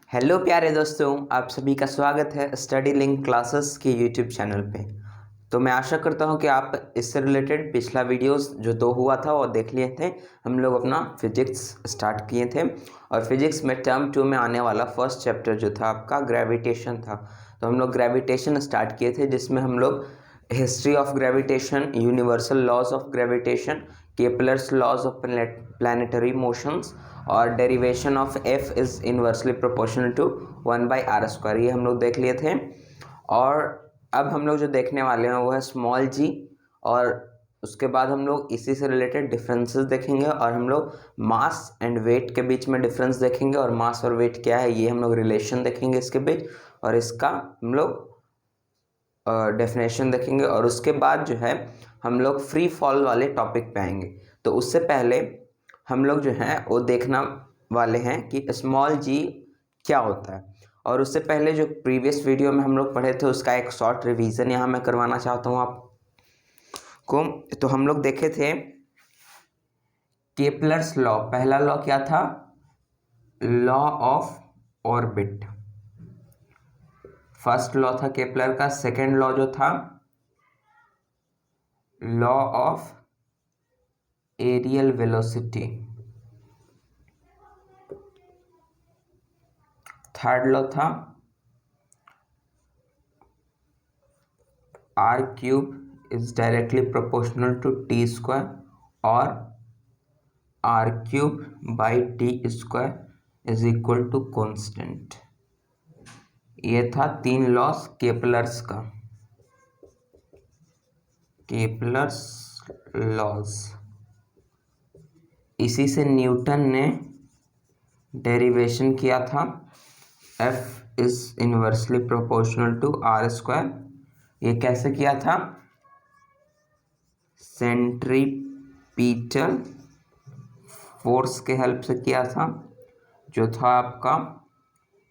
Hello प्यारे दोस्तों, आप सभी का स्वागत है स्टडी लिंक क्लासेस के यूट्यूब चैनल पे। तो मैं आशा करता हूँ कि आप इससे रिलेटेड पिछला वीडियोस जो 2 हुआ था वो देख लिए थे। हम लोग अपना फिजिक्स स्टार्ट किए थे और फिजिक्स में टर्म 2 में आने वाला फर्स्ट चैप्टर जो था आपका ग्रेविटेशन था। तो हम लोग ग्रेविटेशन स्टार्ट किए थे, जिसमें हम लोग history of gravitation, universal laws of gravitation, Kepler's laws of planetary motions और derivation of F is inversely proportional to 1/r², ये हम लोग देख लिए थे। और अब हम लोग जो देखने वाले हैं वो है स्मॉल जी, और उसके बाद हम लोग इसी से रिलेटेड डिफरेंसेस देखेंगे और हम लोग मास एंड वेट के बीच में डिफरेंस देखेंगे और मास और वेट क्या है ये हम लोग रिलेशन देखेंगे इसके बीच, और इसका हम लोग डेफिनेशन देखेंगे। और उसके बाद जो है हम लोग फ्री फॉल वाले टॉपिक पे आएंगे। तो उससे पहले हम लोग जो हैं वो देखना वाले हैं कि स्मॉल जी क्या होता है। और उससे पहले जो प्रीवियस वीडियो में हम लोग पढ़े थे उसका एक शॉर्ट रिवीजन यहाँ मैं करवाना चाहता हूँ आपको। तो हम लोग देखे थे केपलर्स लॉ। पहला लॉ क्या था? Law of orbit. First law था केपलर का। सेकेंड लॉ जो था law of areal velocity. Third law था R cube is directly proportional to T square और R cube by T square is equal to constant. ये था 3 laws Kepler's का, Kepler's laws. इसी से न्यूटन ने डेरिवेशन किया था F is inversely proportional to r²। ये कैसे किया था? सेंट्रीपिटल फोर्स के हेल्प से किया था, जो था आपका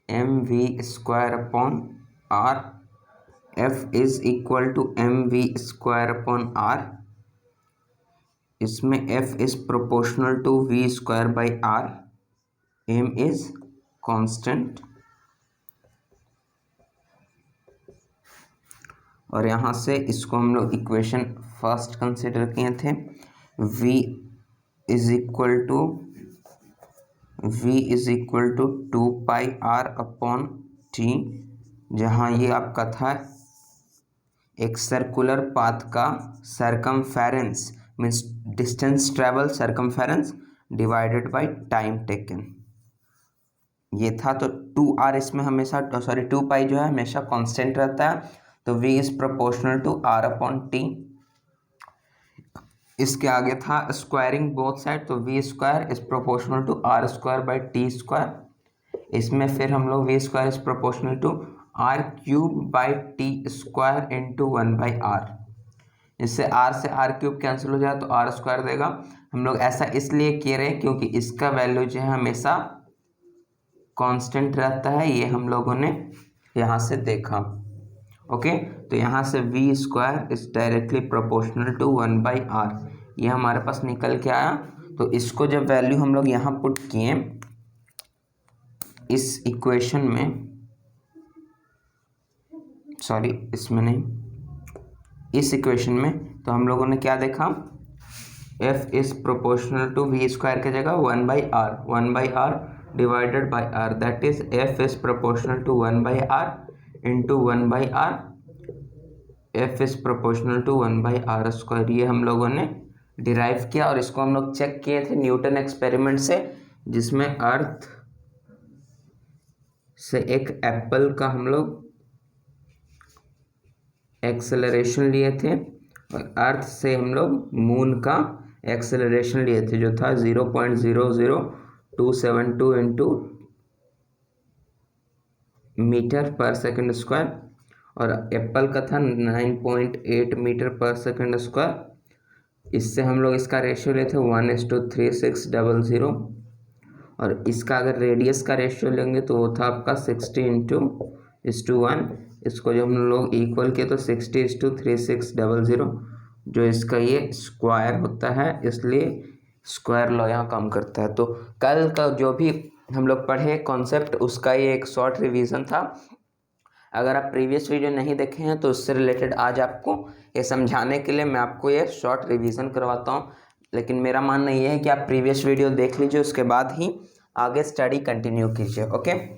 mv²/r। F is equal to mv²/r। इसमें F is proportional to v²/r। m is constant. और यहाँ से इसको हम लोग इक्वेशन फर्स्ट कंसिडर किए थे। v is equal to 2πr/t, जहाँ ये आपका था एक सर्कुलर पाथ का circumference, means distance travel circumference divided by time taken, ये था। तो 2r इसमें हमेशा 2π जो है हमेशा कांस्टेंट रहता है, तो v is proportional to r/t। इसके आगे था स्क्वायरिंग बोथ साइड, तो v² is proportional to r²/t²। इसमें फिर हम लोग v² is proportional to r³/t² into 1/r। इससे r से r³ कैंसिल हो जाए तो r² देगा। हम लोग ऐसा इसलिए किए रहे क्योंकि इसका वैल्यू जो है हमेशा कांस्टेंट रहता है, ये हम लोगों ने यहाँ से देखा। ओके, तो यहाँ से v² is directly proportional to 1/r, ये हमारे पास निकल के आया। तो इसको जब वैल्यू हम लोग यहाँ पुट किए इस इक्वेशन में, सॉरी इसमें नहीं, इस इक्वेशन में, तो हम लोगों ने क्या देखा? f is proportional to v² की जगह 1/r divided by r, that is f is proportional to 1/r into 1/r। f is proportional to 1/r², ये हम लोगों ने डिराइव किया और इसको हम लोग चेक किए थे न्यूटन एक्सपेरिमेंट से, जिसमें अर्थ से एक एप्पल का हम लोग एक्सेलरेशन लिए थे और अर्थ से हम लोग मून का एक्सेलरेशन लिए थे, जो था 0.00272 इंटू मीटर पर सेकंड स्क्वायर, और एप्पल का था 9.8 मीटर पर सेकंड स्क्वायर। इससे हम लोग इसका रेशियो लेते 1:3600, और इसका अगर रेडियस का रेशियो लेंगे तो वो था आपका 60:1। इसको जब हम लोग इक्वल किए तो 60:3600, जो इसका ये स्क्वायर होता है, इसलिए स्क्वायर लॉ यहाँ काम करता है। तो कल का जो भी हम लोग पढ़े कॉन्सेप्ट, उसका ये एक शॉर्ट रिवीजन था। अगर आप प्रीवियस वीडियो नहीं देखे हैं तो उससे रिलेटेड आज आपको ये समझाने के लिए मैं आपको ये शॉर्ट रिवीजन करवाता हूँ। लेकिन मेरा मानना ये है कि आप प्रीवियस वीडियो देख लीजिए, उसके बाद ही आगे स्टडी कंटिन्यू कीजिए। ओके,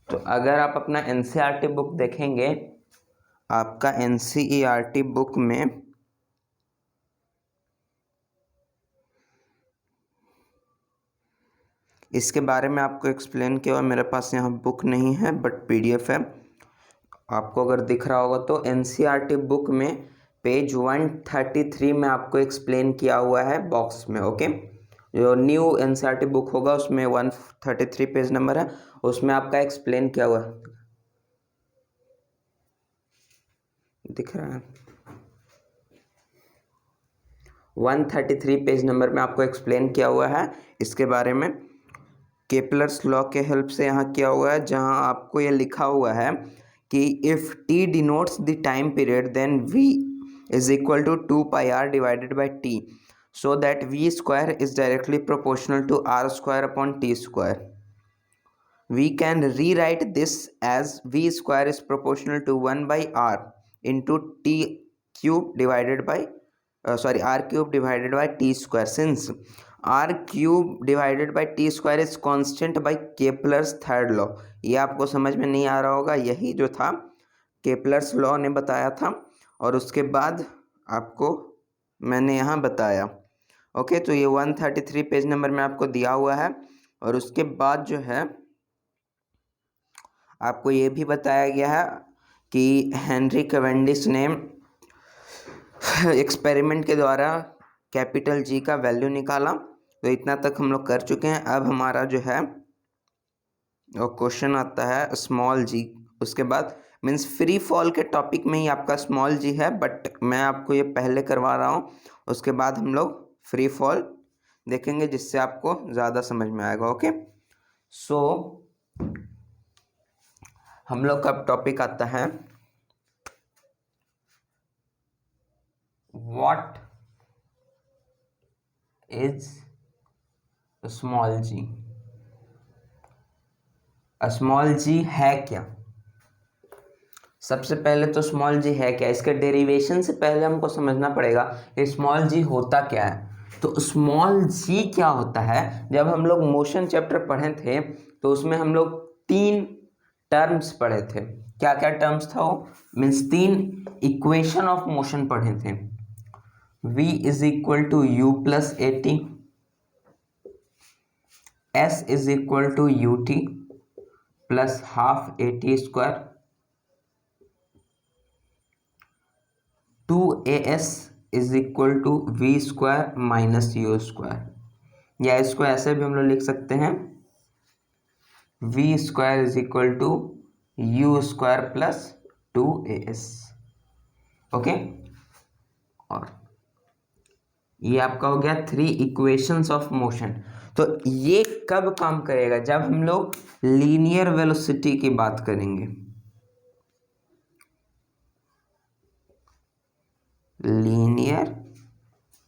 तो अगर आप अपना एनसीईआरटी बुक देखेंगे, आपका एनसीईआरटी बुक में इसके बारे में आपको एक्सप्लेन किया हुआ, मेरे पास यहाँ बुक नहीं है बट पीडीएफ है। आपको अगर दिख रहा होगा तो एनसीईआरटी बुक में पेज 133 में आपको एक्सप्लेन किया हुआ है बॉक्स में। ओके, जो न्यू एनसीईआरटी बुक होगा उसमें 133 पेज नंबर है, उसमें आपका एक्सप्लेन किया हुआ है, दिख रहा है 133 पेज नंबर में आपको एक्सप्लेन किया हुआ है इसके बारे में। केपलर्स लॉ के हेल्प से यहाँ किया हुआ है, जहाँ आपको ये लिखा हुआ है कि if T denotes the time period then v is equal to 2πr divided by T, so that v square is directly proportional to r square upon t square. We can rewrite this as v square is proportional to 1 by r into t cube divided by r cube divided by t square, since r cube divided by t square is constant by Kepler's third law. ये आपको समझ में नहीं आ रहा होगा, यही जो था केपलर्स लॉ ने बताया था और उसके बाद आपको मैंने यहाँ बताया। ओके, तो ये 133 पेज नंबर में आपको दिया हुआ है। और उसके बाद जो है आपको ये भी बताया गया है कि हेनरी कैवेंडिश ने एक्सपेरिमेंट के द्वारा कैपिटल जी का वैल्यू निकाला। तो इतना तक हम लोग कर चुके हैं। अब हमारा जो है वो क्वेश्चन आता है स्मॉल जी। उसके बाद मीन्स फ्री फॉल के टॉपिक में ही आपका स्मॉल जी है, बट मैं आपको ये पहले करवा रहा हूँ, उसके बाद हम लोग फ्री फॉल देखेंगे जिससे आपको ज़्यादा समझ में आएगा। ओके, सो हम लोग का टॉपिक आता है what is small g. Small g है क्या? सबसे पहले तो स्मॉल जी है क्या, इसके डेरिवेशन से पहले हमको समझना पड़ेगा कि स्मॉल जी होता क्या है। तो स्मॉल जी क्या होता है, जब हम लोग मोशन चैप्टर पढ़े थे तो उसमें हम लोग 3 टर्म्स पढ़े थे। क्या क्या टर्म्स था वो, मीन्स 3 इक्वेशन ऑफ मोशन पढ़े थे। v is equal to u plus a t, s is equal to u t plus half a t square, 2as is equal to v square minus u square. या इसको ऐसे भी हम लोग लिख सकते हैं v square is equal to u square plus 2as। Okay, और ये आपका हो गया 3 इक्वेशंस ऑफ मोशन। तो ये कब काम करेगा, जब हम लोग लीनियर वेलोसिटी की बात करेंगे। linear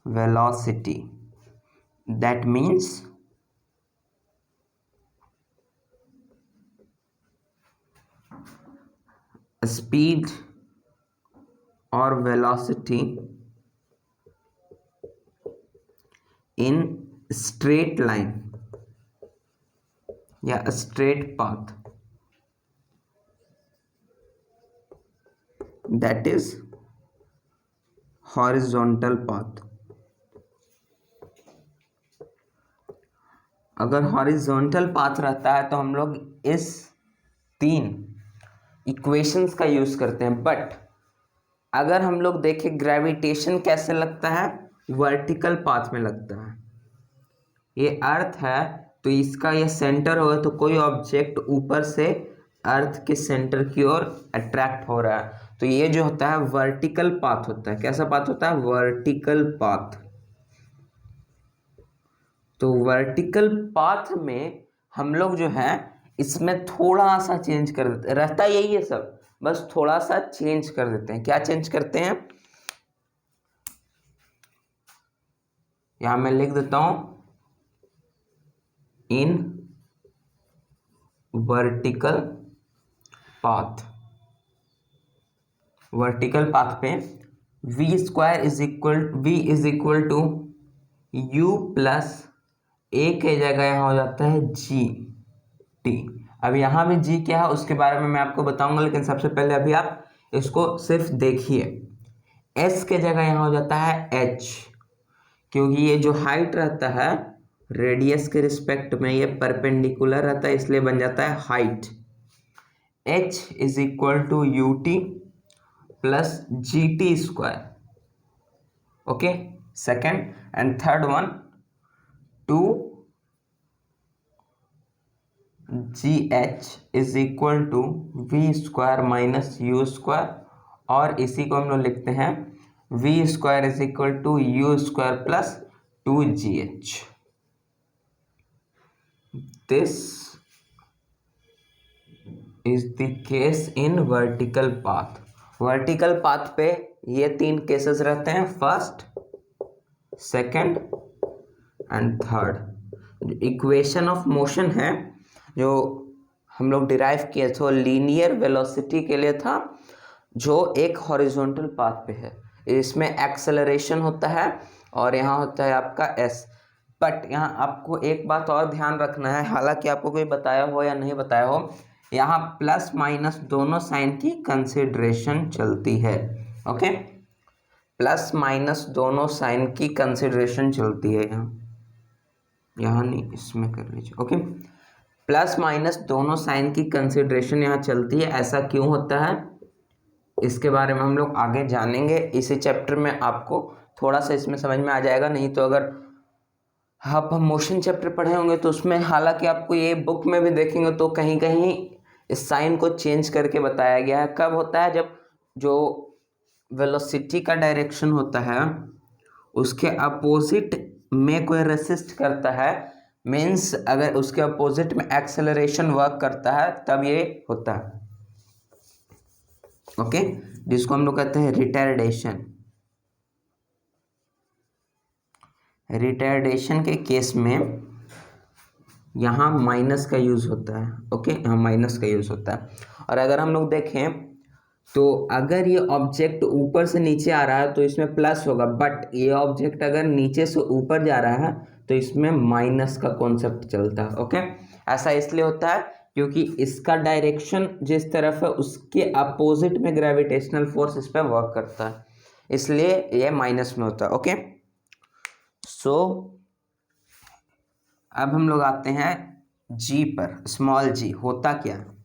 velocity, that means speed or velocity in straight line या straight path, that is horizontal path. अगर हॉरिजॉन्टल पाथ रहता है तो हम लोग इस 3 इक्वेशंस का यूज करते हैं। बट अगर हम लोग देखें ग्रेविटेशन कैसे लगता है, वर्टिकल पाथ में लगता है। ये अर्थ है तो इसका ये सेंटर होगा, तो कोई ऑब्जेक्ट ऊपर से अर्थ के सेंटर की ओर अट्रैक्ट हो रहा है, तो ये जो होता है वर्टिकल पाथ होता है। कैसा पाथ होता है? Vertical path. तो वर्टिकल पाथ में हम लोग जो है इसमें थोड़ा सा चेंज कर देते हैं, रहता यही है सब, बस थोड़ा सा चेंज कर देते हैं। क्या चेंज करते हैं? यहां मैं लिख देता हूं, in vertical path. Vertical path पे v is equal to u plus a के जगह यहाँ हो जाता है जी टी। अब यहाँ भी g क्या है उसके बारे में मैं आपको बताऊंगा, लेकिन सबसे पहले अभी आप इसको सिर्फ देखिए। s के जगह यहाँ हो जाता है h, क्योंकि ये जो हाइट रहता है रेडियस के रिस्पेक्ट में ये परपेंडिकुलर रहता है, इसलिए बन जाता है height. h is equal to u t plus g t square. Okay, second and third one, two g h is equal to v square minus u square, और इसी को हम लोग लिखते हैं v square is equal to u square plus two g h. This is the case in vertical path. Vertical path पे ये तीन केसेस रहते हैं, first, second and third. Equation of motion है जो हम लोग डिराइव किए थे, लीनियर वेलोसिटी के लिए था, जो एक हॉरिजॉन्टल पाथ पे है। इसमें एक्सेलरेशन होता है और यहाँ होता है आपका एस। बट यहाँ आपको एक बात और ध्यान रखना है, हालांकि आपको कोई बताया हो या नहीं बताया हो, यहाँ प्लस माइनस दोनों साइन की कंसिडरेशन चलती है। ओके, प्लस माइनस दोनों साइन की कंसिडरेशन चलती है। यहाँ नहीं, इसमें कर लीजिए। ओके, प्लस माइनस दोनों साइन की कंसिडरेशन यहाँ चलती है। ऐसा क्यों होता है इसके बारे में हम लोग आगे जानेंगे। इसी चैप्टर में आपको थोड़ा सा इसमें समझ में आ जाएगा, नहीं तो अगर आप मोशन चैप्टर पढ़े होंगे तो उसमें, हालांकि आपको ये बुक में भी देखेंगे तो कहीं कहीं इस साइन को चेंज करके बताया गया है। कब होता है? जब जो वेलोसिटी का डायरेक्शन होता है उसके अपोजिट में कोई रेसिस्ट करता है, मीन्स अगर उसके अपोजिट में एक्सेलरेशन वर्क करता है तब ये होता है। ओके, जिसको हम लोग कहते हैं रिटार्डेशन। रिटार्डेशन के केस में यहाँ माइनस का यूज होता है। ओके, यहाँ माइनस का यूज होता है। और अगर हम लोग देखें तो अगर ये ऑब्जेक्ट ऊपर से नीचे आ रहा है तो इसमें प्लस होगा, बट ये ऑब्जेक्ट अगर नीचे से ऊपर जा रहा है तो इसमें माइनस का कॉन्सेप्ट चलता है। ओके, ऐसा इसलिए होता है क्योंकि इसका डायरेक्शन जिस तरफ है उसके अपोजिट में ग्रेविटेशनल फोर्स इस पर वर्क करता है, इसलिए ये माइनस में होता है। ओके, सो अब हम लोग आते हैं जी पर। स्मॉल जी होता क्या है?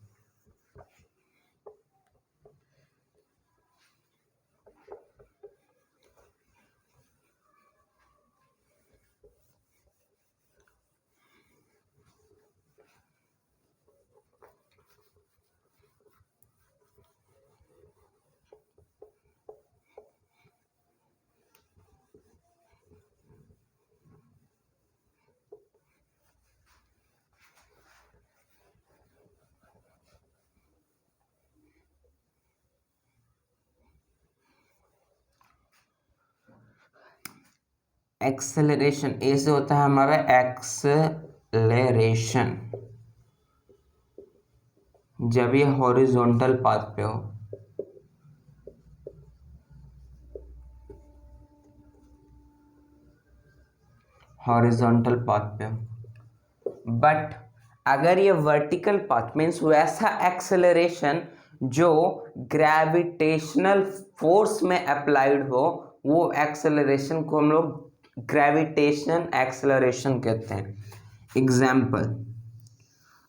एक्सेलरेशन, ए से होता है हमारा एक्सेलरेशन जब ये हॉरिजॉन्टल पाथ पे हो। हॉरिजॉन्टल पाथ पे हो, बट अगर ये वर्टिकल पाथ मीन्स वैसा एक्सेलरेशन जो ग्रेविटेशनल फोर्स में अप्लाइड हो, वो एक्सेलरेशन को हम लोग ग्रेविटेशन एक्सेलरेशन कहते हैं। एग्जाम्पल,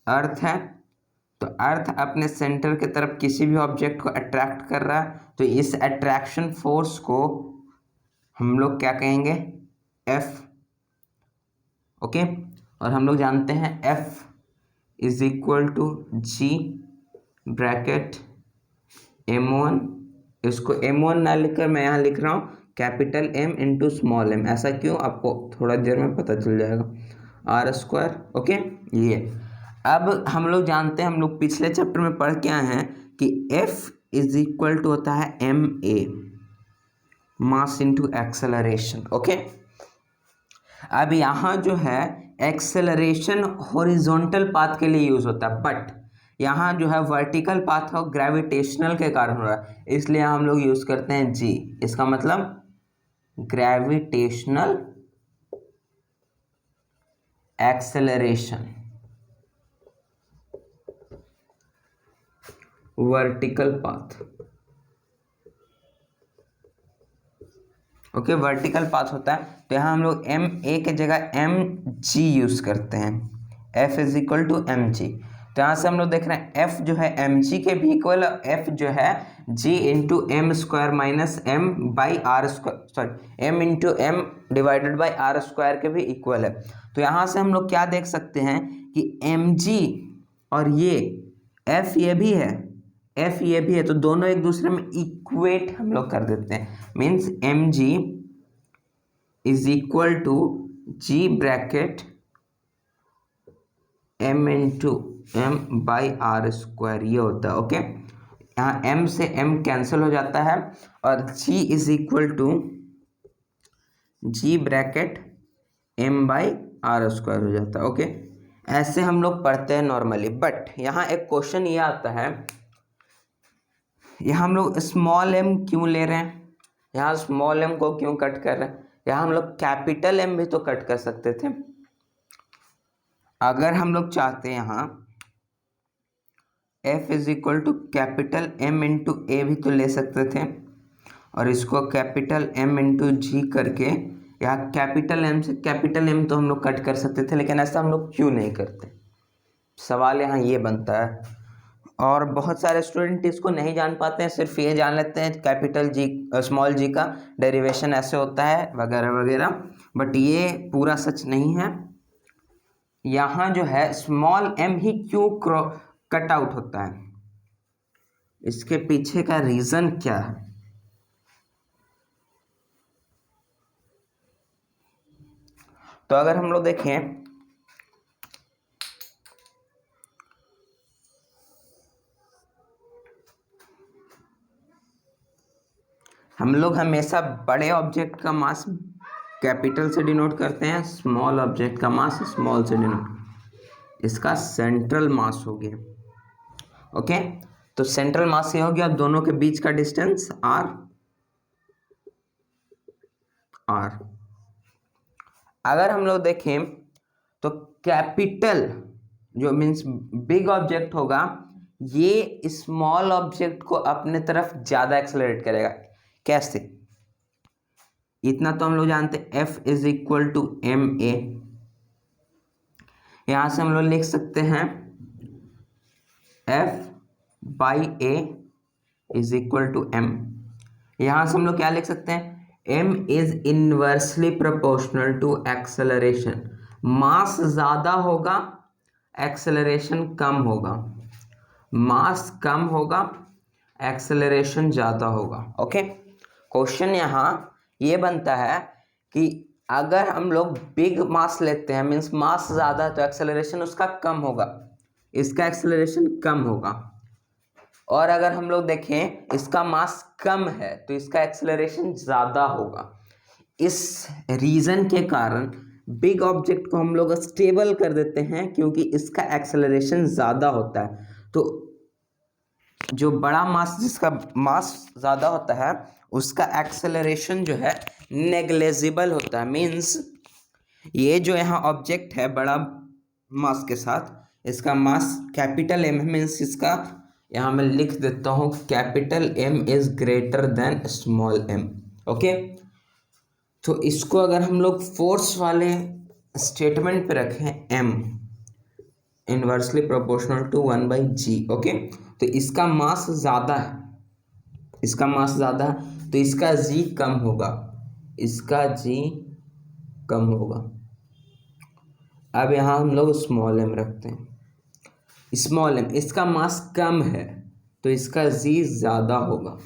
अर्थ है तो अर्थ अपने सेंटर की तरफ किसी भी ऑब्जेक्ट को अट्रैक्ट कर रहा है, तो इस अट्रैक्शन फोर्स को हम लोग क्या कहेंगे? एफ। ओके। और हम लोग जानते हैं F is equal to G bracket M1, इसको M1 ना लिखकर मैं यहाँ लिख रहा हूँ capital M into small m। ऐसा क्यों, आपको थोड़ा देर में पता चल जाएगा। R square, okay. ये अब हम लोग जानते हैं, हम लोग पिछले चैप्टर में पढ़ के आए हैं कि F इज इक्वल टू होता है ma, mass into acceleration, okay. अब यहाँ जो है एक्सेलरेशन हॉरिजॉन्टल पाथ के लिए यूज होता है, बट यहाँ जो है वर्टिकल पाथ और ग्रेविटेशनल के कारण हो रहा है, इसलिए हम लोग यूज करते हैं जी। इसका मतलब gravitational acceleration, vertical path, okay. Vertical path होता है, तो यहाँ हम लोग एम ए के जगह एम जी यूज करते हैं। F is equal to m g, तो यहाँ से हम लोग देख रहे हैं F जो है एम जी के भी इक्वल, F जो है G into m square minus m by r square, sorry m into m divided by r square के भी इक्वल है। तो यहाँ से हम लोग क्या देख सकते हैं कि एम जी और ये F ये भी है, F ये भी है, तो दोनों एक दूसरे में इक्वेट हम लोग कर देते हैं। Means m g is equal to G bracket m into m by r square, ये होता है, ओके। यहाँ m से m कैंसिल हो जाता है और g is equal to g bracket m by r square हो जाता है, ओके। ऐसे हम लोग पढ़ते हैं नॉर्मली, बट यहाँ एक क्वेश्चन ये आता है, यहाँ हम लोग स्मॉल m क्यों ले रहे हैं, यहाँ स्मॉल m को क्यों कट कर रहे हैं, यहाँ हम लोग कैपिटल M भी तो कट कर सकते थे। अगर हम लोग चाहते हैं यहाँ F is equal to capital M into a भी तो ले सकते थे, और इसको कैपिटल M इंटू जी करके यहाँ कैपिटल M से कैपिटल M तो हम लोग कट कर सकते थे, लेकिन ऐसा हम लोग क्यों नहीं करते, सवाल यहाँ ये बनता है। और बहुत सारे स्टूडेंट इसको नहीं जान पाते हैं, सिर्फ ये जान लेते हैं कैपिटल जी स्मॉल जी का डेरिवेशन ऐसे होता है वगैरह वगैरह, बट ये पूरा सच नहीं है। यहाँ जो है स्मॉल m ही क्यों कट आउट होता है, इसके पीछे का रीजन क्या है। तो अगर हम लोग देखें, हम लोग हमेशा बड़े ऑब्जेक्ट का मास कैपिटल से डिनोट करते हैं, स्मॉल ऑब्जेक्ट का मास स्मॉल से डिनोट, इसका सेंट्रल मास हो गया, ओके। तो सेंट्रल मास ये हो गया, दोनों के बीच का डिस्टेंस r। अगर हम लोग देखें तो कैपिटल जो मीन्स बिग ऑब्जेक्ट होगा, ये स्मॉल ऑब्जेक्ट को अपने तरफ ज्यादा एक्सेलरेट करेगा। कैसे, इतना तो हम लोग जानते हैं, F is equal to m a, यहां से हम लोग लिख सकते हैं F by a is equal to m। यहां से हम लोग क्या लिख सकते हैं, m is inversely proportional to acceleration, mass ज्यादा होगा एक्सेलरेशन कम होगा, मास कम होगा एक्सेलरेशन ज्यादा होगा, ओके। क्वेश्चन यहाँ ये बनता है कि अगर हम लोग बिग मास लेते हैं, मीन्स मास ज्यादा, तो एक्सेलरेशन उसका कम होगा, इसका एक्सेलरेशन कम होगा। और अगर हम लोग देखें इसका मास कम है तो इसका एक्सेलरेशन ज्यादा होगा। इस रीजन के कारण बिग ऑब्जेक्ट को हम लोग स्टेबल कर देते हैं, क्योंकि इसका एक्सेलरेशन ज्यादा होता है। तो जो बड़ा मास, जिसका मास ज़्यादा होता है, उसका एक्सेलरेशन जो है नेग्लेजिबल होता है। मीन्स ये जो यहाँ ऑब्जेक्ट है बड़ा मास के साथ, इसका मास कैपिटल M है, मीन्स इसका यहाँ मैं लिख देता हूँ capital M is greater than small m, okay. तो इसको अगर हम लोग फोर्स वाले स्टेटमेंट पे रखें, m inversely proportional to 1/g, okay. तो इसका मास ज़्यादा है, इसका मास ज़्यादा है, तो इसका g कम होगा, इसका g कम होगा, अब यहाँ हम लोग स्मॉल m रखते हैं। स्मॉल m इसका मास कम है तो इसका g ज़्यादा होगा।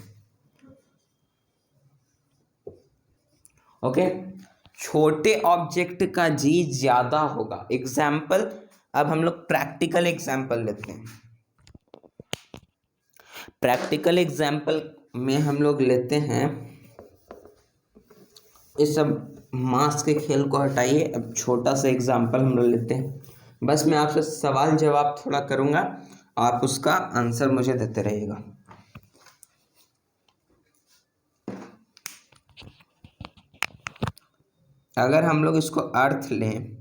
ओके, छोटे ऑब्जेक्ट का g ज़्यादा होगा। एग्जाम्पल, अब हम लोग प्रैक्टिकल एग्जाम्पल लेते हैं। प्रैक्टिकल एग्जाम्पल में हम लोग लेते हैं, इस सब मास के खेल को हटाइए। अब छोटा सा एग्जाम्पल हम लोग लेते हैं। बस मैं आपसे सवाल जवाब थोड़ा करूँगा, आप उसका आंसर मुझे देते रहिएगा। अगर हम लोग इसको अर्थ लें,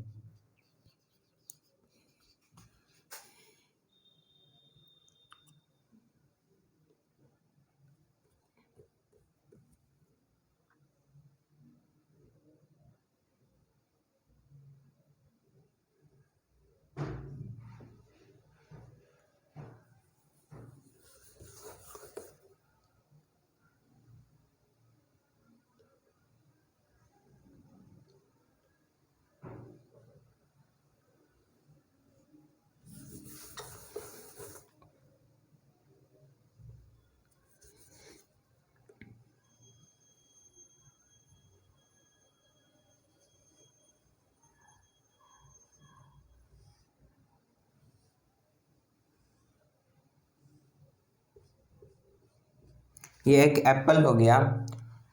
ये एक एप्पल हो गया।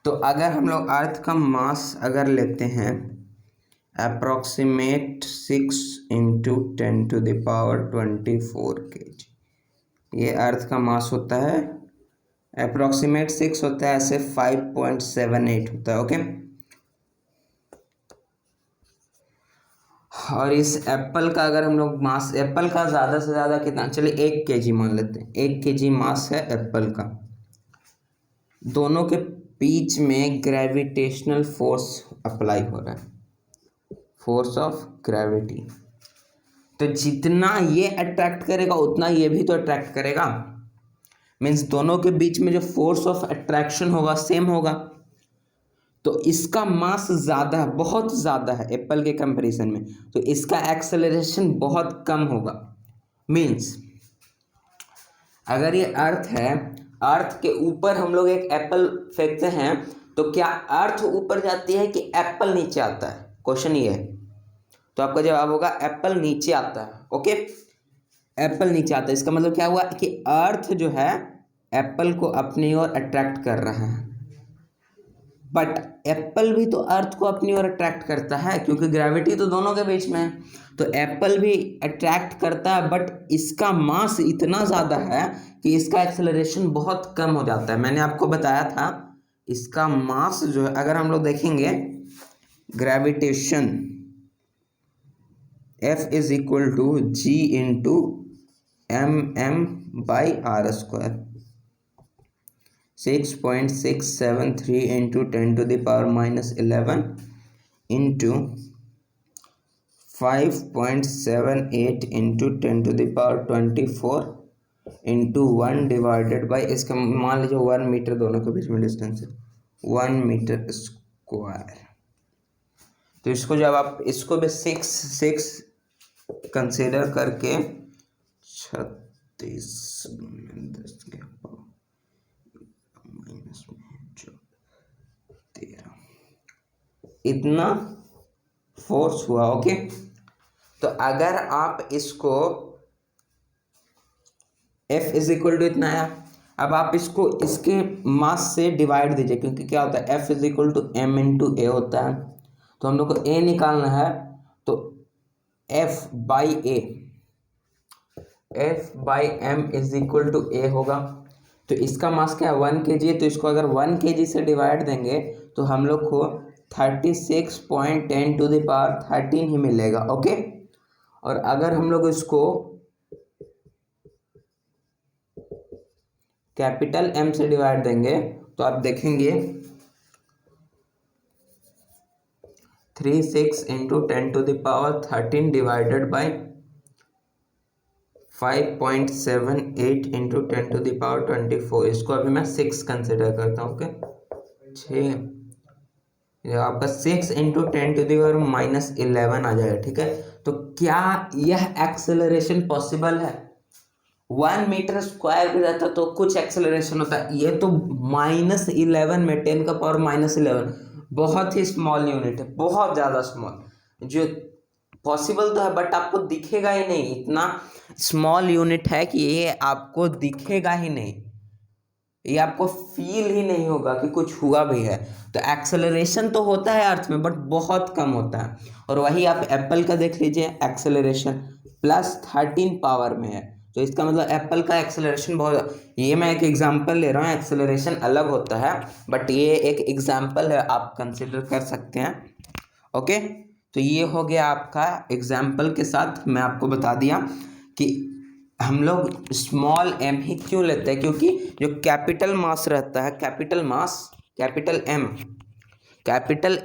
तो अगर हम लोग अर्थ का मास अगर लेते हैं अप्रॉक्सीमेट 6 इंटू 10⁻24 kg, ये अर्थ का मास होता है। अप्रॉक्सीमेट 6 होता है, ऐसे 5.78 होता है। ओके, और इस एप्पल का अगर हम लोग मास, एप्पल का ज़्यादा से ज़्यादा कितना, चलिए 1 kg मान लेते हैं। 1 kg मास है एप्पल का। दोनों के बीच में ग्रेविटेशनल फोर्स अप्लाई हो रहा है, फोर्स ऑफ ग्रेविटी। तो जितना ये अट्रैक्ट करेगा उतना ये भी तो अट्रैक्ट करेगा। मीन्स दोनों के बीच में जो फोर्स ऑफ अट्रैक्शन होगा सेम होगा। तो इसका मास ज़्यादा, बहुत ज़्यादा है एप्पल के कंपैरिजन में, तो इसका एक्सेलरेशन बहुत कम होगा। मीन्स अगर ये अर्थ है, अर्थ के ऊपर हम लोग एक एप्पल फेंकते हैं, तो क्या अर्थ ऊपर जाती है कि एप्पल नीचे आता है? क्वेश्चन ये है। तो आपका जवाब होगा एप्पल नीचे आता है। ओके, एप्पल नीचे आता है। इसका मतलब क्या हुआ कि अर्थ जो है एप्पल को अपनी ओर अट्रैक्ट कर रहा है, बट एप्पल भी तो अर्थ को अपनी ओर अट्रैक्ट करता है, क्योंकि ग्रेविटी तो दोनों के बीच में है। तो एप्पल भी अट्रैक्ट करता है, बट इसका मास इतना ज़्यादा है कि इसका एक्सेलरेशन बहुत कम हो जाता है। मैंने आपको बताया था इसका मास जो है, अगर हम लोग देखेंगे gravitation F is equal to G into mm/r², 6.673 into 10⁻11 into 5.78 into 10⁻24 into 1 divided by, इसका मान लीजिए 1 मीटर दोनों के बीच में डिस्टेंस है, 1 मीटर स्क्वायर। तो इसको जब आप इसको भी 6 कंसिडर करके 36 13 इतना फोर्स हुआ। ओके, तो अगर आप इसको F इज इक्वल टू इतना आया, अब आप इसको इसके मास से डिवाइड दीजिए, क्योंकि क्या होता है F is equal to M into a होता है। तो हम लोग को A निकालना है, तो F by M is equal to a होगा। तो इसका मास क्या है 1 kg है, तो इसको अगर 1 kg से डिवाइड देंगे तो हम लोग को 36.10⁻13 ही मिलेगा। ओके, और अगर हम लोग इसको कैपिटल M से डिवाइड देंगे तो आप देखेंगे 36 इंटू 10⁻13 डिवाइडेड बाई 5.78 इंटू 10⁻24। इसको अभी मैं 6 कंसिडर करता हूँ। ओके, 6, ये आपका 6 इंटू 10⁻11 आ जाएगा। ठीक है, तो क्या यह एक्सेलरेशन पॉसिबल है? 1 मीटर स्क्वायर भी रहता तो कुछ एक्सेलरेशन होता है, ये तो -11 में 10⁻11 बहुत ही स्मॉल यूनिट है, बहुत ज़्यादा स्मॉल, जो पॉसिबल तो है बट आपको दिखेगा ही नहीं, इतना स्मॉल यूनिट है कि ये आपको दिखेगा ही नहीं, ये आपको फील ही नहीं होगा कि कुछ हुआ भी है। तो एक्सेलरेशन तो होता है अर्थ में बट बहुत कम होता है। और वही आप एप्पल का देख लीजिए, एक्सेलरेशन +13 पावर में है, तो इसका मतलब एप्पल का एक्सेलरेशन बहुत, ये मैं एक एग्जांपल ले रहा हूँ, एक्सेलरेशन अलग होता है बट ये एक एग्जांपल है, आप कंसिडर कर सकते हैं। ओके, तो ये हो गया आपका एग्जांपल के साथ मैं आपको बता दिया कि हम लोग स्मॉल एम ही क्यों लेते हैं, क्योंकि जो कैपिटल मास रहता है, capital mass, capital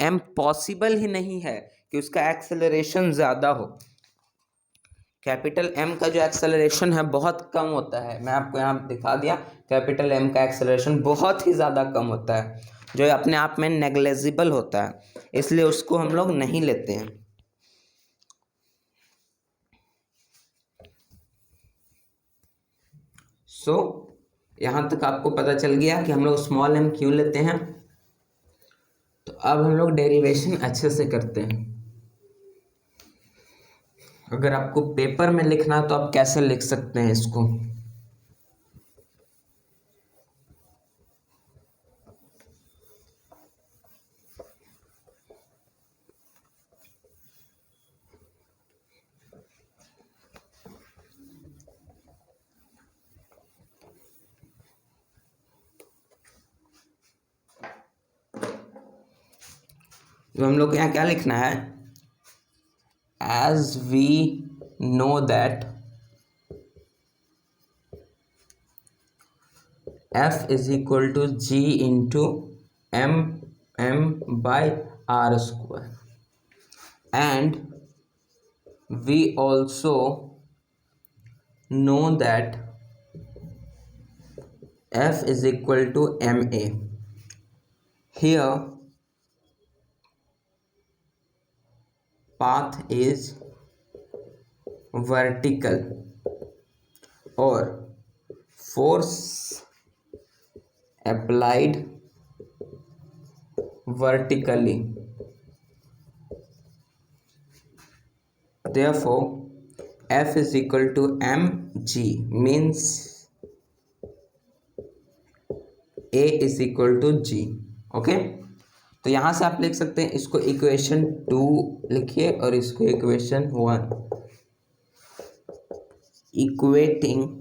M possible ही नहीं है कि उसका एक्सेलरेशन ज़्यादा हो। कैपिटल एम का जो एक्सेलरेशन है बहुत कम होता है, मैं आपको यहाँ दिखा दिया, कैपिटल एम का एक्सेलरेशन बहुत ही ज़्यादा कम होता है, जो अपने आप में नेग्लेजिबल होता है, इसलिए उसको हम लोग नहीं लेते हैं। सो यहाँ तक आपको पता चल गया कि हम लोग स्मॉल एम क्यों लेते हैं। तो अब हम लोग डेरिवेशन अच्छे से करते हैं। अगर आपको पेपर में लिखना तो आप कैसे लिख सकते हैं इसको? तो हम लोग को यहाँ क्या लिखना है? As we know that F is equal to G into M by R square, and we also know that F is equal to MA. Here path is vertical or force applied vertically, therefore F is equal to mg, means A is equal to G. Okay, तो यहाँ से आप लिख सकते हैं, इसको equation 2 लिखिए और इसको equation 1, equating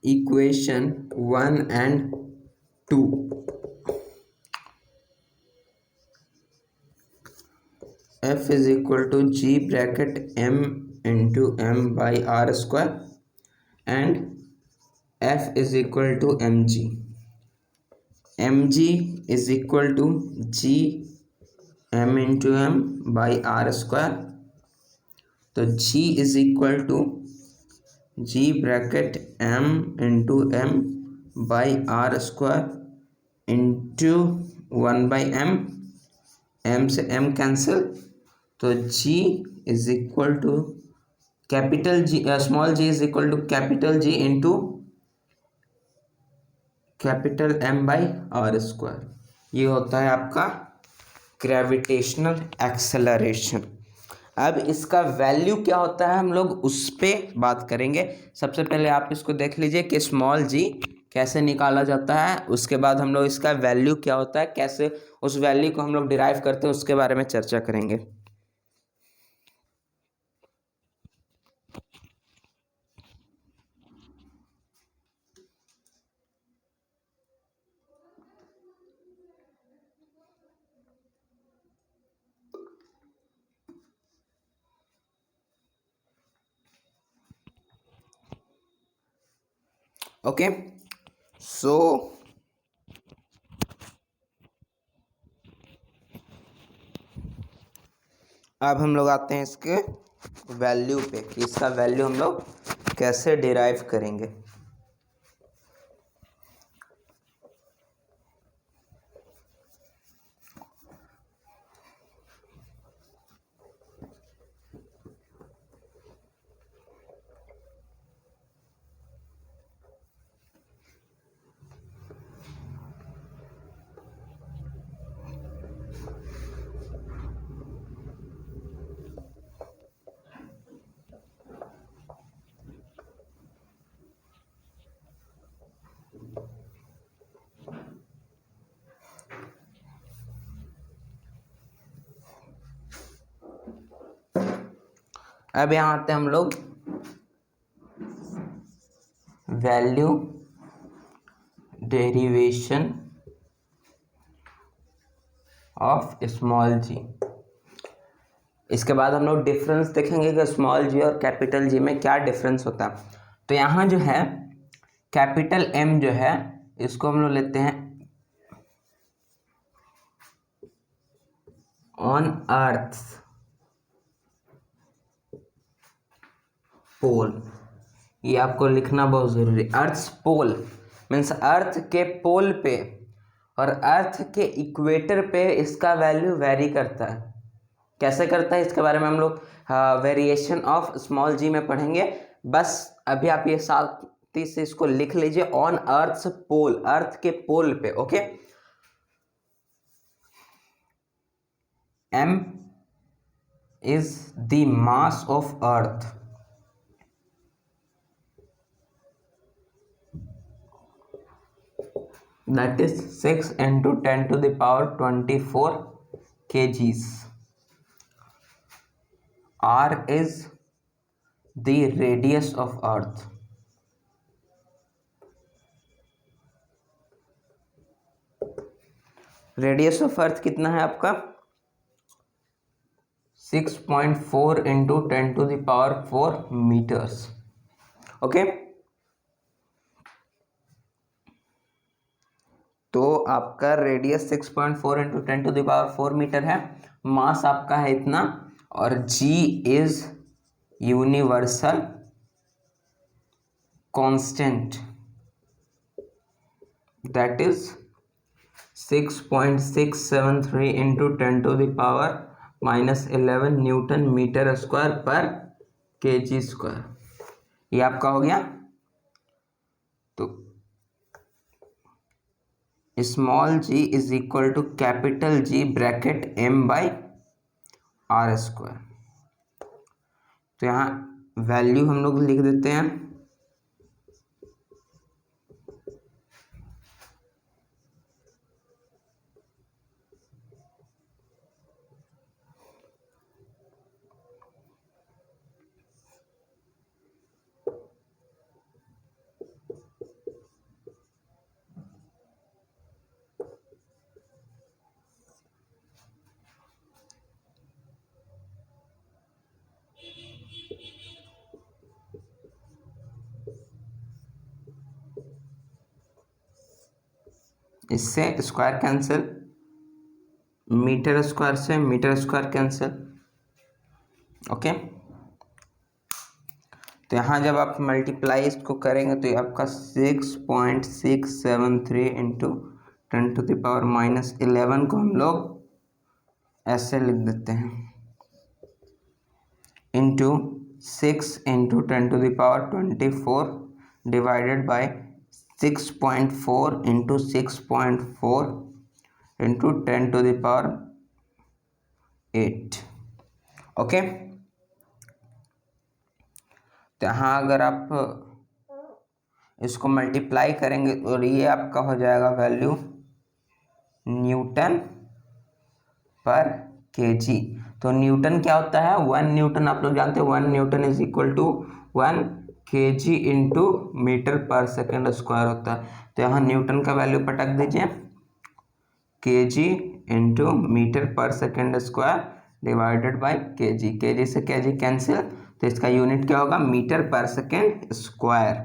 equation 1 and 2, F is equal to G bracket M into M by R square and F is equal to mg. mg is equal to G M into M by R square, तो G is equal to G bracket M into M by R square into 1 by M, M से M cancel, तो G is equal to capital G, small g is equal to capital G into capital M by R square. ये होता है आपका gravitational acceleration. अब इसका value क्या होता है हम लोग उस पर बात करेंगे। सबसे पहले आप इसको देख लीजिए कि स्मॉल g कैसे निकाला जाता है, उसके बाद हम लोग इसका वैल्यू क्या होता है, कैसे उस वैल्यू को हम लोग डिराइव करते हैं, उसके बारे में चर्चा करेंगे। ओके, सो अब हम लोग आते हैं इसके वैल्यू पे कि इसका वैल्यू हम लोग कैसे डिराइव करेंगे। अब यहाँ आते हैं हम लोग वैल्यू डेरिवेशन ऑफ स्मॉल जी। इसके बाद हम लोग डिफरेंस देखेंगे कि स्मॉल जी और कैपिटल जी में क्या डिफरेंस होता है। तो यहाँ जो है कैपिटल एम जो है इसको हम लोग लेते हैं ऑन अर्थ पोल। ये आपको लिखना बहुत जरूरी है। अर्थ पोल मीन्स अर्थ के पोल पे और अर्थ के इक्वेटर पे इसका वैल्यू वेरी करता है। कैसे करता है इसके बारे में हम लोग वेरिएशन ऑफ स्मॉल जी में पढ़ेंगे। बस अभी आप ये साथी से इसको लिख लीजिए, ऑन अर्थ पोल, अर्थ के पोल पे। Okay, m is the mass of earth, that is 6 into 10 to the power 24 kgs. r is the radius of earth, radius of earth कितना है आपका 6.4 into 10 to the power 4 metres. Okay, तो आपका radius 6.4 into 10 to the power 4 metre है। Mass आपका है इतना, और G is universal constant, that is 6.673 into 10 to the power -11 newton metre square per kg square. ये आपका हो गया। तो small g is equal to capital G bracket m by r square. तो यहाँ वैल्यू हम लोग लिख देते हैं इससे स्क्वायर कैंसिल, मीटर स्क्वायर से मीटर स्क्वायर कैंसिल। ओके, तो यहाँ जब आप मल्टीप्लाई इसको करेंगे तो ये आपका 6.673 इंटू 10 टू द पावर -11 को हम लोग ऐसे लिख देते हैं into 6 into 10 to the power 24 divided by 6.4 into 6.4 into 10 to the power 8। Okay, तो यहाँ अगर आप इसको मल्टीप्लाई करेंगे और ये आपका हो जाएगा वैल्यू न्यूटन पर केजी। तो न्यूटन क्या होता है 1 न्यूटन, आप लोग जानते हैं 1 newton is equal to 1 KG into meter per second square होता है। तो यहाँ न्यूटन का वैल्यू पटक दीजिए, KG into meter per second square divided by KG. KG से केजी कैंसिल, तो इसका यूनिट क्या होगा मीटर पर सेकेंड स्क्वायर।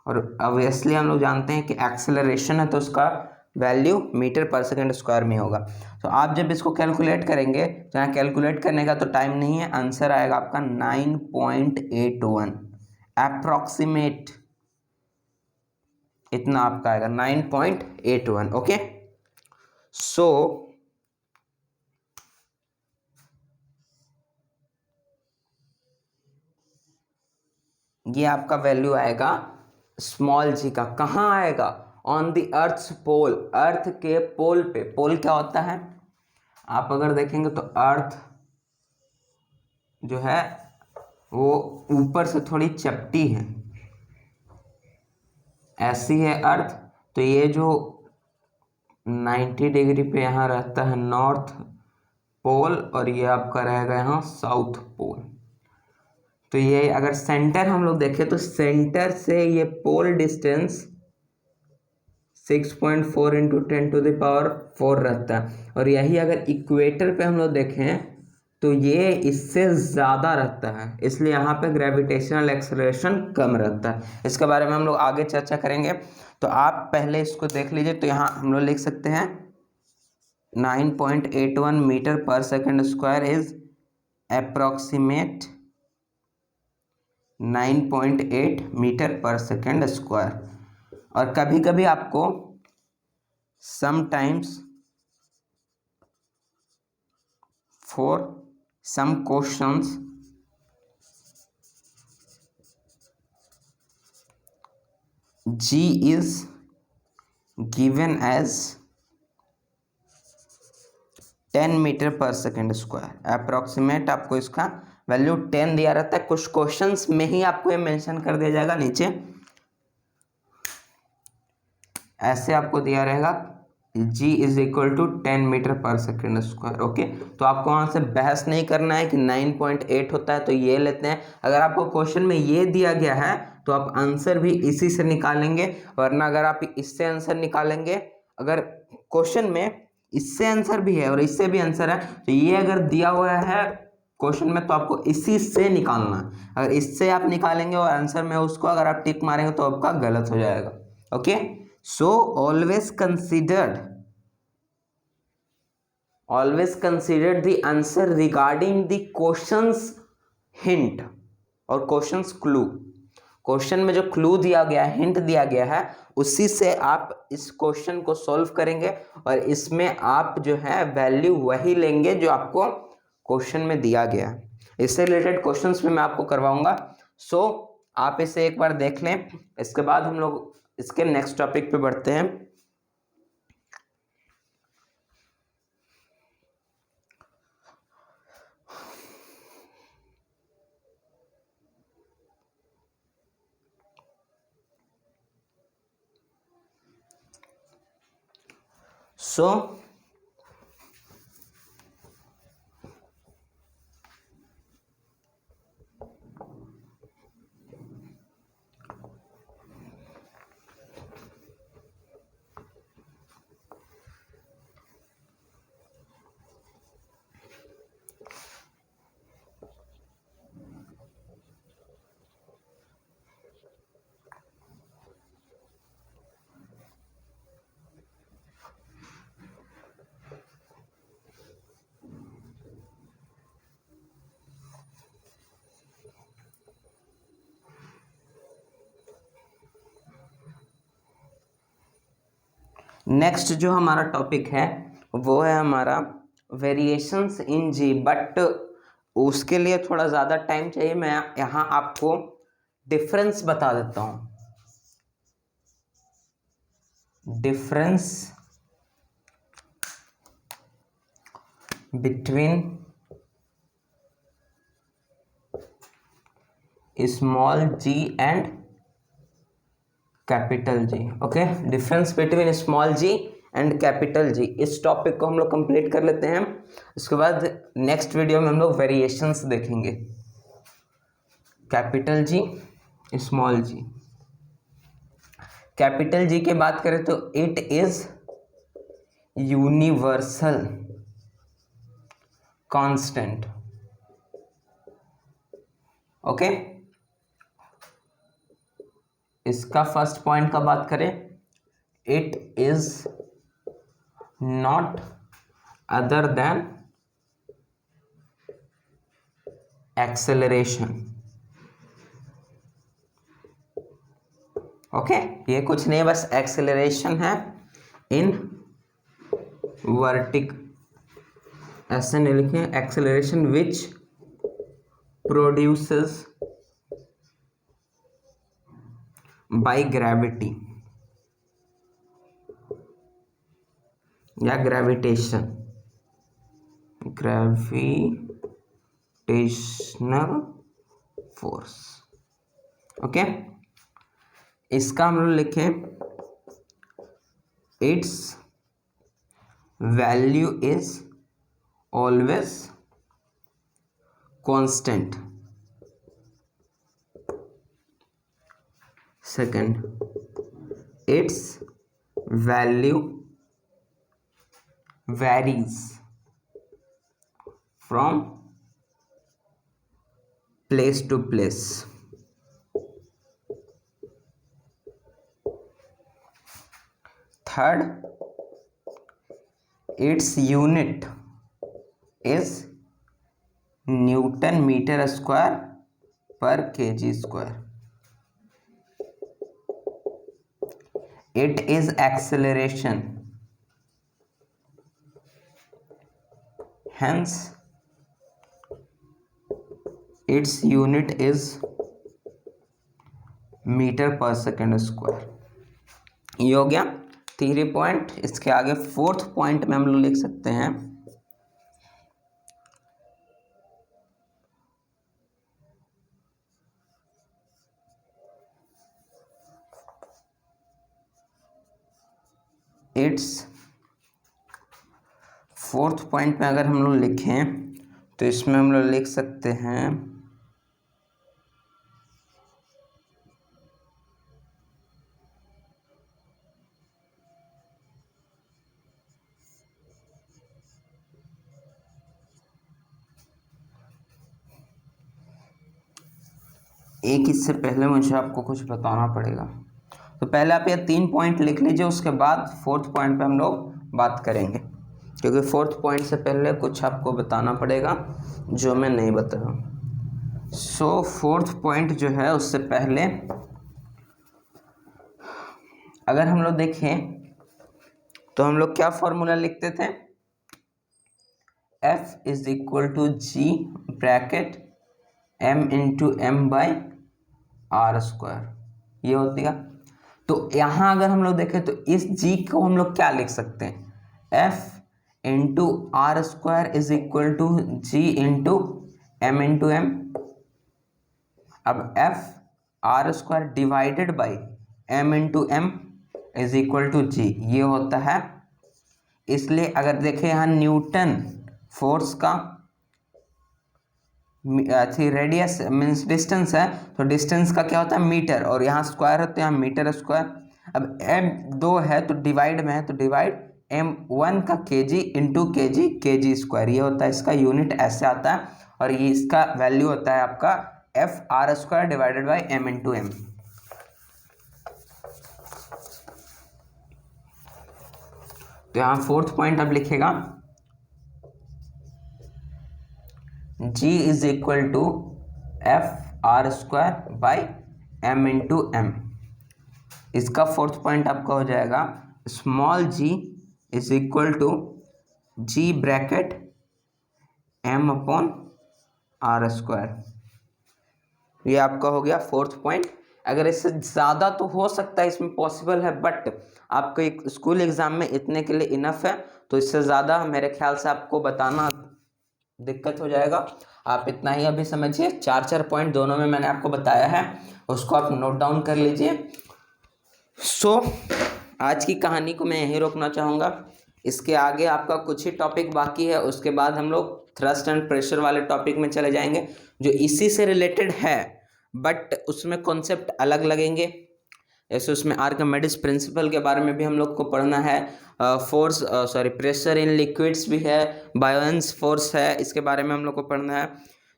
और ऑब्वियसली हम लोग जानते हैं कि एक्सेलरेशन है तो उसका value metre per second square में होगा। तो आप जब इसको कैलकुलेट करेंगे तो यहाँ कैलकुलेट करने का तो टाइम नहीं है, आंसर आएगा आपका 9.81 अप्रॉक्सीमेट, इतना आपका आएगा 9.81। ओके, सो ये आपका वैल्यू आएगा स्मॉल जी का। कहाँ आएगा ऑन द अर्थ्स पोल, अर्थ के पोल पे। पोल क्या होता है आप अगर देखेंगे तो अर्थ जो है वो ऊपर से थोड़ी चपटी है, ऐसी है अर्थ। तो ये जो 90 डिग्री पे यहाँ रहता है नॉर्थ पोल और ये आपका रहेगा यहाँ साउथ पोल। तो ये अगर सेंटर हम लोग देखें तो सेंटर से ये पोल डिस्टेंस 6.4 इंटू 10⁴ रहता है। और यही अगर इक्वेटर पे हम लोग देखें तो ये इससे ज़्यादा रहता है, इसलिए यहाँ पे ग्रेविटेशनल एक्सेलरेशन कम रहता है। इसके बारे में हम लोग आगे चर्चा करेंगे। तो आप पहले इसको देख लीजिए। तो यहाँ हम लोग लिख सकते हैं 9.81 meter per second square is approximate 9.8 meter per second square. और कभी कभी आपको sometimes for some questions g is given as 10 meter per second square. Approximate आपको इसका वैल्यू 10 दिया रहता है। कुछ क्वेश्चंस में ही आपको ये मेंशन कर दिया जाएगा, नीचे ऐसे आपको दिया रहेगा g is equal to 10 meter per second square. Okay, तो आपको वहाँ से बहस नहीं करना है कि 9.8 होता है तो ये लेते हैं। अगर आपको क्वेश्चन में ये दिया गया है तो आप आंसर भी इसी से निकालेंगे, वरना अगर आप इससे आंसर निकालेंगे, अगर क्वेश्चन में इससे आंसर भी है और इससे भी आंसर है, तो ये अगर दिया हुआ है क्वेश्चन में तो आपको इसी से निकालना है। अगर इससे आप निकालेंगे और आंसर में उसको अगर आप टिक मारेंगे तो आपका गलत हो जाएगा। Okay, so always consider the answer regarding the questions hint और questions clue। क्वेश्चन में जो क्लू दिया गया है, हिंट दिया गया है, उसी से आप इस क्वेश्चन को सॉल्व करेंगे और इसमें आप जो है वैल्यू वही लेंगे जो आपको क्वेश्चन में दिया गया है। इससे रिलेटेड क्वेश्चंस में मैं आपको करवाऊंगा। सो आप इसे एक बार देख लें, इसके बाद हम लोग इसके नेक्स्ट टॉपिक पे बढ़ते हैं। सो नेक्स्ट जो हमारा टॉपिक है वो है हमारा वेरिएशंस इन जी, बट उसके लिए थोड़ा ज़्यादा टाइम चाहिए। मैं यहाँ आपको डिफरेंस बता देता हूँ। Difference between small G and capital G. Okay, difference between small G and capital G, इस टॉपिक को हम लोग कंप्लीट कर लेते हैं। उसके बाद नेक्स्ट वीडियो में हम लोग वेरिएशंस देखेंगे। कैपिटल जी, स्मॉल जी। कैपिटल जी की बात करें तो it is universal constant. Okay, इसका फर्स्ट पॉइंट का बात करें, it is not other than acceleration. Okay, ये कुछ नहीं, बस एक्सेलरेशन है इन वर्टिक, ऐसे नहीं लिखे, acceleration which produces by gravity या ग्रेविटेशन, ग्रेविटेशनल फोर्स। ओके, इसका हम लोग लिखें it's value is always constant second, it's value varies from place to place. Third, its unit is Newton meter square per kg square. It is acceleration, hence its unit is meter per second square. ये हो गया 3 point. इसके आगे 4th point में हम लोग लिख सकते हैं इट्स 4th पॉइंट में अगर हम लोग लिखें तो इसमें हम लोग लिख सकते हैं एक, इससे पहले मुझे आपको कुछ बताना पड़ेगा। तो पहले आप ये 3 पॉइंट लिख लीजिए, उसके बाद 4th पॉइंट पे हम लोग बात करेंगे, क्योंकि 4th पॉइंट से पहले कुछ आपको बताना पड़ेगा जो मैं नहीं बताया। सो 4th पॉइंट जो है उससे पहले अगर हम लोग देखें तो हम लोग क्या फॉर्मूला लिखते थे, F is equal to G bracket m into m by r square, ये होती है। तो यहाँ अगर हम लोग देखें तो इस g को हम लोग क्या लिख सकते हैं, F into r square is equal to G into m into m. अब F r square divided by m into m is equal to G, ये होता है। इसलिए अगर देखें यहाँ न्यूटन फोर्स का रेडियस मीन्स डिस्टेंस है, तो डिस्टेंस का क्या होता है मीटर, और यहाँ स्क्वायर होता है, यहाँ मीटर स्क्वायर। अब m2 है तो डिवाइड में है, तो डिवाइड m1 का kg इंटू kg स्क्वायर, ये होता है इसका यूनिट, ऐसे आता है। और ये इसका वैल्यू होता है आपका F r square divided by m into m. तो यहाँ 4th पॉइंट अब लिखेगा G is equal to F r square by m into m. इसका 4th पॉइंट आपका हो जाएगा small g is equal to G bracket m upon r square. ये आपका हो गया 4th पॉइंट। अगर इससे ज़्यादा तो हो सकता है, इसमें पॉसिबल है, बट आपको एक स्कूल एग्ज़ाम में इतने के लिए इनफ है। तो इससे ज़्यादा मेरे ख्याल से आपको बताना दिक्कत हो जाएगा। आप इतना ही अभी समझिए, 4 पॉइंट दोनों में मैंने आपको बताया है, उसको आप नोट डाउन कर लीजिए। सो आज की कहानी को मैं यहीं रोकना चाहूँगा। इसके आगे आपका कुछ ही टॉपिक बाकी है, उसके बाद हम लोग थ्रस्ट एंड प्रेशर वाले टॉपिक में चले जाएंगे, जो इसी से रिलेटेड है बट उसमें कॉन्सेप्ट अलग लगेंगे। ऐसे उसमें आर्किमिडीज प्रिंसिपल के बारे में भी हम लोग को पढ़ना है, प्रेशर इन लिक्विड्स भी है, बायोन्स फोर्स है, इसके बारे में हम लोग को पढ़ना है।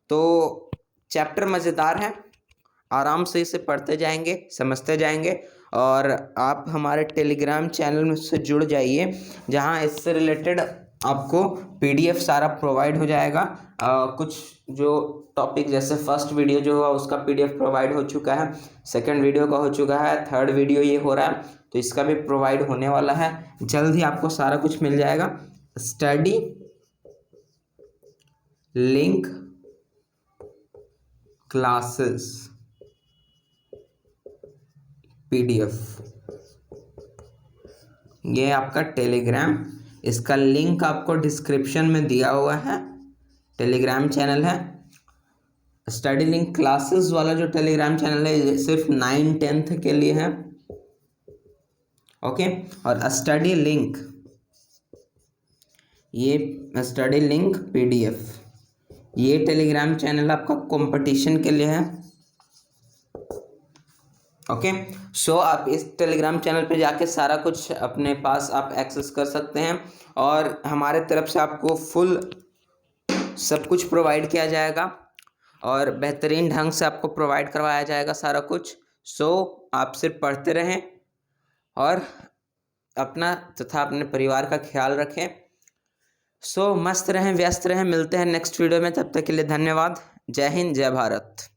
तो चैप्टर मज़ेदार है, आराम से इसे पढ़ते जाएंगे, समझते जाएंगे। और आप हमारे टेलीग्राम चैनल में से जुड़ जाइए, जहां इससे रिलेटेड आपको PDF सारा प्रोवाइड हो जाएगा। कुछ जो टॉपिक जैसे फर्स्ट वीडियो जो हुआ उसका PDF प्रोवाइड हो चुका है, सेकंड वीडियो का हो चुका है, थर्ड वीडियो ये हो रहा है, तो इसका भी प्रोवाइड होने वाला है। जल्द ही आपको सारा कुछ मिल जाएगा। स्टडी लिंक क्लासेस PDF, ये आपका टेलीग्राम, इसका लिंक आपको डिस्क्रिप्शन में दिया हुआ है। टेलीग्राम चैनल है। स्टडी लिंक क्लासेस वाला जो टेलीग्राम चैनल है ये सिर्फ 9-10th के लिए है, ओके। और स्टडी लिंक, ये स्टडी लिंक PDF, ये टेलीग्राम चैनल आपका कंपटीशन के लिए है। ओके। सो आप इस टेलीग्राम चैनल पे जाके सारा कुछ अपने पास आप एक्सेस कर सकते हैं और हमारे तरफ से आपको फुल सब कुछ प्रोवाइड किया जाएगा और बेहतरीन ढंग से आपको प्रोवाइड करवाया जाएगा सारा कुछ। सो आप सिर्फ पढ़ते रहें और अपना तथा अपने परिवार का ख्याल रखें। सो मस्त रहें, व्यस्त रहें। मिलते हैं नेक्स्ट वीडियो में, तब तक के लिए धन्यवाद। जय हिंद, जय भारत।